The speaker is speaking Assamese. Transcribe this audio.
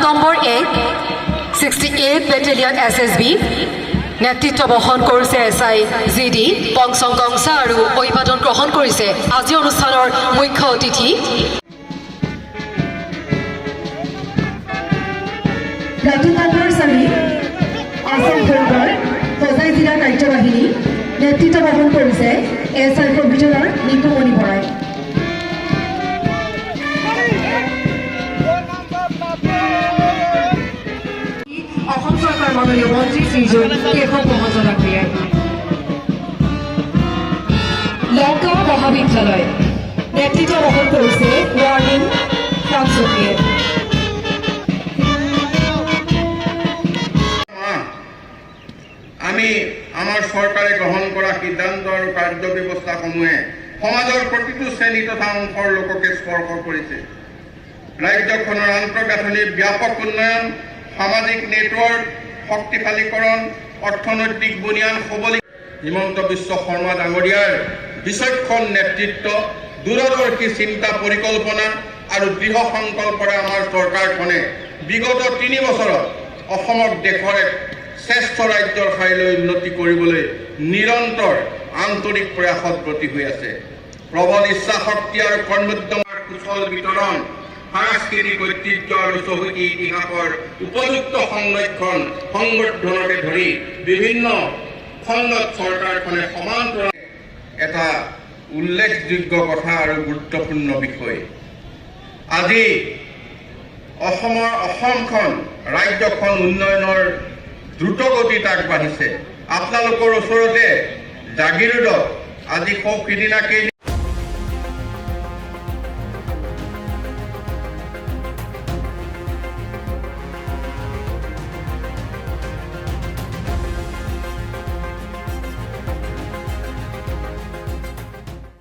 নম্বৰ 1 68 বেটেলিয়ন SSB নেতৃত্ব বহন কৰিছে SI GD পংচং কংসা আৰু অভিবাদন গ্ৰহণ কৰিছে আজি অনুষ্ঠানৰ মুখ্য অতিথি প্লাটুন নম্বৰ 4 আসাম ফৌজৰ সজাই জিলা কাৰ্যবাহিনী নেতৃত্ব বহন কৰিছে SI কম্পিউটাৰৰ নিকুমণি বৰাই অসম চৰকাৰ মাননীয় মন্ত্ৰী শ্ৰীযুত কেশৱ মহাজন আগবঢ়ায় লংকা মহাবিদ্যালয় নেতৃত্ব বহন কৰিছে ৱাৰ্ণিং ফ্ৰান্সিয়ে আমি আমাৰ চৰকাৰে গ্ৰহণ কৰা সিদ্ধান্ত আৰু কাৰ্যব্যৱস্থাসমূহে সমাজৰ প্ৰতিটো শ্ৰেণী তথা অংশৰ লোককে স্পৰ্শ কৰিছে ৰাজ্যখনৰ আন্তঃগাঁথনিৰ ব্যাপক উন্নয়ন সামাজিক নেটৱৰ্ক শক্তিশালীকৰণ অৰ্থনৈতিক বুনিয়াদ সবলীকৰণ হিমন্ত বিশ্ব শৰ্মা ডাঙৰীয়াৰ বিচক্ষণ নেতৃত্ব দূৰদৰ্শী চিন্তা পৰিকল্পনা আৰু দৃঢ় সংকল্পৰে আমাৰ চৰকাৰখনে বিগত 3 বছৰত অসমক দেশৰ এক শ্ৰেষ্ঠ ৰাজ্যৰ ঠাইলৈ উন্নতি কৰিবলৈ নিৰন্তৰ আন্তৰিক প্ৰয়াসত ব্ৰতী হৈ আছে প্ৰবল ইচ্ছা শক্তি আৰু কৰ্মোদ্যমৰ কুশল বিতৰণ সাংস্কৃতিক ঐতিহ্য আৰু চহকী ইতিহাসৰ উপযুক্ত সংৰক্ষণ সংবৰ্ধনকে ধৰি বিভিন্ন খণ্ডত চৰকাৰখনে সমান্তৰালে এটা উল্লেখযোগ্য কথা আৰু গুৰুত্বপূৰ্ণ বিষয় আজি অসমখন ৰাজ্যখন উন্নয়নৰ দ্ৰুতগতিত আগবাঢ়িছে আপোনালোকৰ ওচৰতে জাগিৰোডত আজি সিদিনাকেই